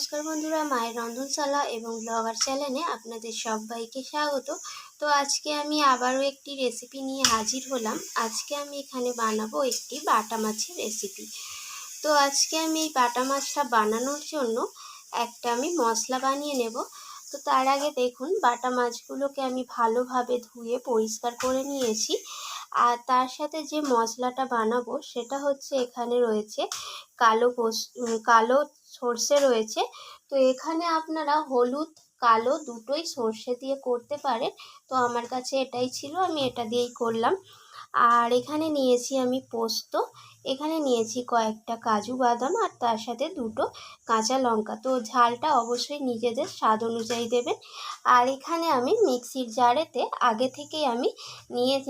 নমস্কার বন্ধুরা, মায়ের রন্ধনশালা এবং ব্লগার চ্যানেলে আপনাদের সবাইকে স্বাগত। তো আজকে আমি আবারও একটি রেসিপি নিয়ে হাজির হলাম। আজকে আমি এখানে বানাবো একটি বাটা মাছের রেসিপি। তো আজকে আমি এই বাটা মাছটা বানানোর জন্য আমি মশলা বানিয়ে নেব। তো তার আগে দেখুন, বাটা মাছগুলোকে আমি ভালোভাবে ধুয়ে পরিষ্কার করে নিয়েছি। আর তার সাথে যে মশলাটা বানাবো সেটা হচ্ছে, এখানে রয়েছে কালো সর্ষে রয়েছে। তো এখানে আপনারা হলুদ কালো দুটোই সর্ষে দিয়ে করতে পারেন। তো আমার কাছে এটাই ছিল, আমি এটা দিয়েই করলাম। আর এখানে নিয়েছি আমি পোস্ত, এখানে নিয়েছি কয়েকটা কাজু বাদাম, আর তার সাথে দুটো কাঁচা লঙ্কা। তো ঝালটা অবশ্যই নিজেদের স্বাদ অনুযায়ী দেবেন। আর এখানে আমি মিক্সির জারেতে আগে থেকেই আমি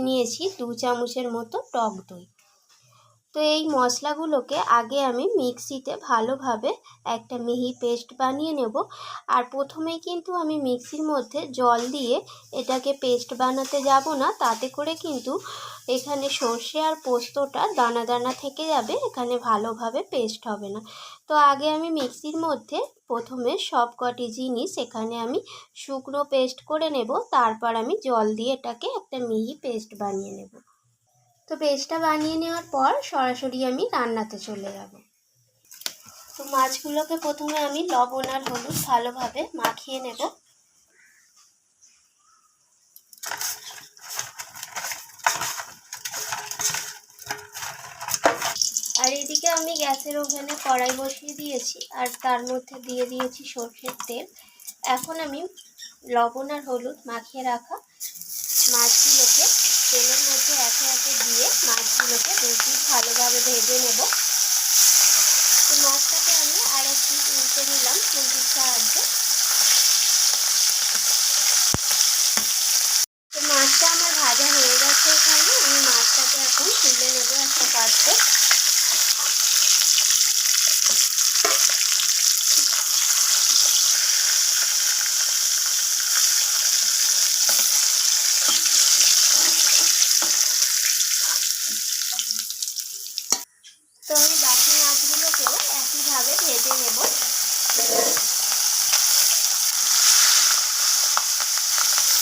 নিয়েছি 2 চামচের মতো টক দই। তো এই মশলাগুলোকে আগে আমি মিক্সিতে ভালোভাবে একটা মিহি পেস্ট বানিয়ে নেব। আর প্রথমেই কিন্তু আমি মিক্সির মধ্যে জল দিয়ে এটাকে পেস্ট বানাতে যাব না, তাতে করে কিন্তু এখানে সর্ষে আর পোস্তটা দানা দানা থেকে যাবে, এখানে ভালোভাবে পেস্ট হবে না। তো আগে আমি মিক্সির মধ্যে প্রথমে সব কটি জিনিস এখানে আমি শুকনো পেস্ট করে নেব, তারপর আমি জল দিয়ে এটাকে একটা মিহি পেস্ট বানিয়ে নেব। তো পেস্টটা বানিয়ে নেওয়ার পর সরাসরি আমি রান্নাতে চলে যাব। তো মাছগুলোকে প্রথমে আমি লবণ আর হলুদ ভালোভাবে মাখিয়ে নেব। আর এদিকে আমি গ্যাসের ওভেনে কড়াই বসিয়ে দিয়েছি, আর তার মধ্যে দিয়ে দিয়েছি সরষের তেল। এখন আমি লবণ আর হলুদ মাখিয়ে রাখা মাছগুলোকে তেলের মধ্যে একে একে দিয়ে মাছগুলোকে 2 পিঠ ভালোভাবে ভেজে নেব। তো মাছটাকে আমি আর এক পিঠ উল্টে নিলাম খুন্তির সাহায্যে। তো মাছটা আমার ভাজা হয়ে গেছে। এখানে আমি মাছটাকে এখন তুলে নেব একটা পাত্রে। তো আমি বাকি মাছগুলোকেও একইভাবে ভেজে নেব।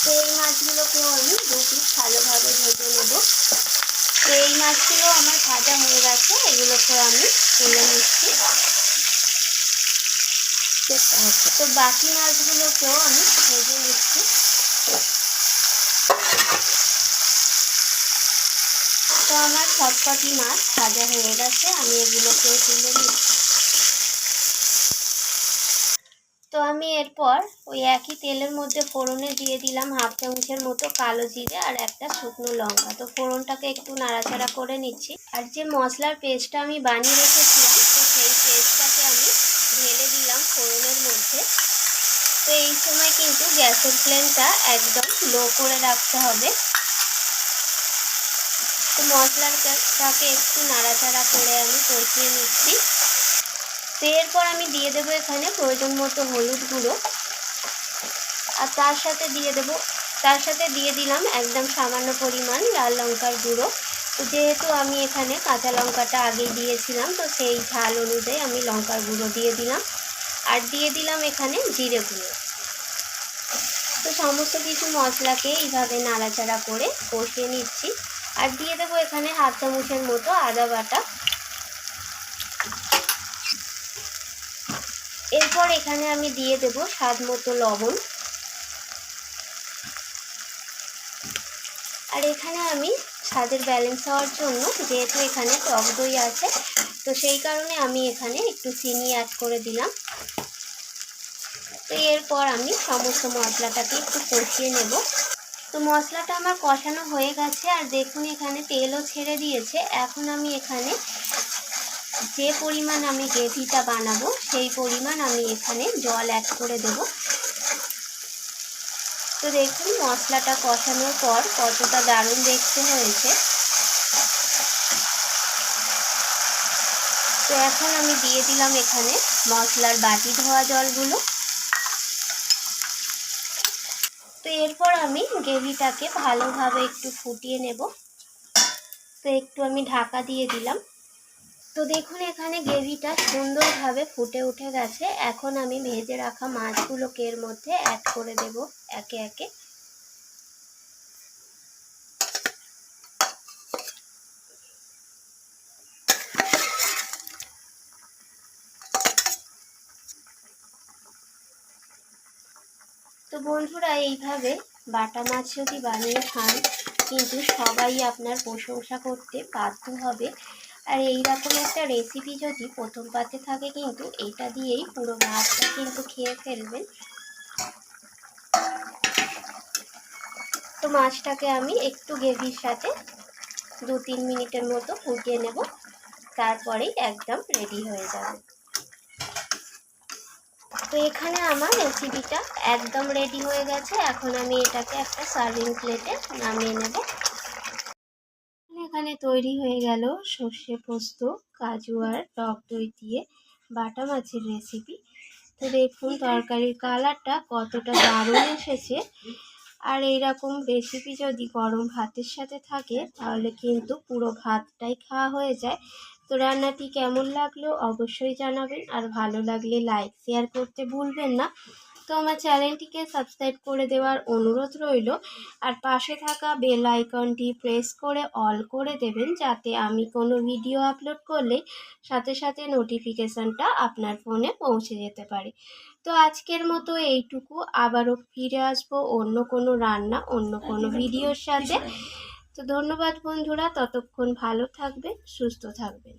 তো এই মাছগুলোকেও আমি 2 পিঠ ভালোভাবে ভেজে নেব। তো এই মাছগুলো আমার ভাজা হয়ে গেছে, এগুলোকে আমি তুলে নিচ্ছি। তো বাকি মাছগুলোকেও আমি ভেজে নিচ্ছি। তো আমার সবকটি মাছ ভাজা হয়ে গেছে, আমি এগুলোকেও তুলে নিচ্ছি। তো আমি এরপর ওই একই তেলের মধ্যে ফোড়নে দিয়ে দিলাম 1/2 চামচের মতো কালো জিরে আর একটা শুকনো লঙ্কা। তো ফোড়নটাকে একটু নাড়াচাড়া করে নিচ্ছি। আর যে মশলার পেস্টটা আমি বানিয়ে রেখেছিলাম, তো সেই পেস্টটাকে আমি ঢেলে দিলাম ফোড়নের মধ্যে। তো এই সময় কিন্তু গ্যাসের ফ্লেমটা একদম লো করে রাখতে হবে। তো মশলাটাকে একটু নাড়াচাড়া করে আমি কষিয়ে নিচ্ছি। তো এরপর আমি দিয়ে দেবো এখানে প্রয়োজন মতো হলুদ গুঁড়ো, আর তার সাথে দিয়ে দিলাম একদম সামান্য পরিমাণ লাল লঙ্কার গুঁড়ো। তো যেহেতু আমি এখানে কাঁচা লঙ্কাটা আগেই দিয়েছিলাম, তো সেই ঝাল অনুযায়ী আমি লঙ্কার গুঁড়ো দিয়ে দিলাম। আর দিয়ে দিলাম এখানে জিরে গুঁড়ো। তো সমস্ত কিছু মশলাকে এইভাবে নাড়াচাড়া করে কষিয়ে নিচ্ছি। আর দিয়ে দেবো এখানে 1/2 চামচের মতো আদা বাটা। এরপর এখানে আমি দিয়ে দেব স্বাদ মতো লবণ। আর এখানে আমি স্বাদের ব্যালেন্স হওয়ার জন্য, যেহেতু এখানে টক দই আছে, তো সেই কারণে আমি এখানে একটু চিনি অ্যাড করে দিলাম। তো এরপর আমি সমস্ত মশলাটাকে একটু কষিয়ে নেব। তো মশলাটা আমার কষানো হয়ে গেছে, আর দেখুন এখানে তেলও ছেড়ে দিয়েছে। এখন আমি এখানে যে পরিমাণ আমি গ্রেভিটা বানাবো সেই পরিমাণ আমি এখানে জল অ্যাড করে দেব। তো দেখুন মশলাটা কষানোর পর কতটা দারুণ দেখতে হয়েছে। তো এখন আমি দিয়ে দিলাম এখানে মশলার বাটি ধোয়া জলগুলো। তো এরপর আমি গ্রেভিটাকে ভালোভাবে একটু ফুটিয়ে নেব। তো একটু আমি ঢাকা দিয়ে দিলাম। তো দেখুন এখানে গ্রেভিটা সুন্দরভাবে ফুটে উঠে গেছে। এখন আমি ভেজে রাখা মাছগুলোকে এর মধ্যে অ্যাড করে দেব একে একে। তো বন্ধুরা, এইভাবে বাটা মাছ যদি বানিয়ে খান কিন্তু সবাই আপনার প্রশংসা করতে বাধ্য হবে। আর এইরকম একটা রেসিপি যদি প্রথম পাতে থাকে কিন্তু এটা দিয়েই পুরো ভাতটা কিন্তু খেয়ে ফেলবেন। তো মাছটাকে আমি একটু গ্রেভির সাথে 2-3 মিনিটের মতো ফুটিয়ে নেব, তারপরেই একদম রেডি হয়ে যাবে। তো এখানে আমার রেসিপিটা একদম রেডি হয়ে গেছে। এখন আমি এটাকে একটা সার্ভিং প্লেটে নামিয়ে নেব। এখানে তৈরি হয়ে গেল সর্ষে পোস্ত, কাজু আর টক দই দিয়ে বাটা মাছের রেসিপি। তো দেখুন তরকারির কালারটা কতটা দারুণ এসেছে। আর এইরকম রেসিপি যদি গরম ভাতের সাথে থাকে তাহলে কিন্তু পুরো ভাতটাই খাওয়া হয়ে যায়। তো রান্নাটি কেমন লাগলো অবশ্যই জানাবেন, আর ভালো লাগলে লাইক শেয়ার করতে ভুলবেন না। তো আমার চ্যানেলটিকে সাবস্ক্রাইব করে দেওয়ার অনুরোধ রইল, আর পাশে থাকা বেল আইকনটি প্রেস করে অল করে দেবেন, যাতে আমি কোনো ভিডিও আপলোড করলে সাথে সাথে নোটিফিকেশানটা আপনার ফোনে পৌঁছে যেতে পারে। তো আজকের মতো এইটুকু, আবারও ফিরে আসবো অন্য কোনো রান্না অন্য কোনো ভিডিওর সাথে। তো ধন্যবাদ বন্ধুরা, ততক্ষণ ভালো থাকবেন, সুস্থ থাকবেন।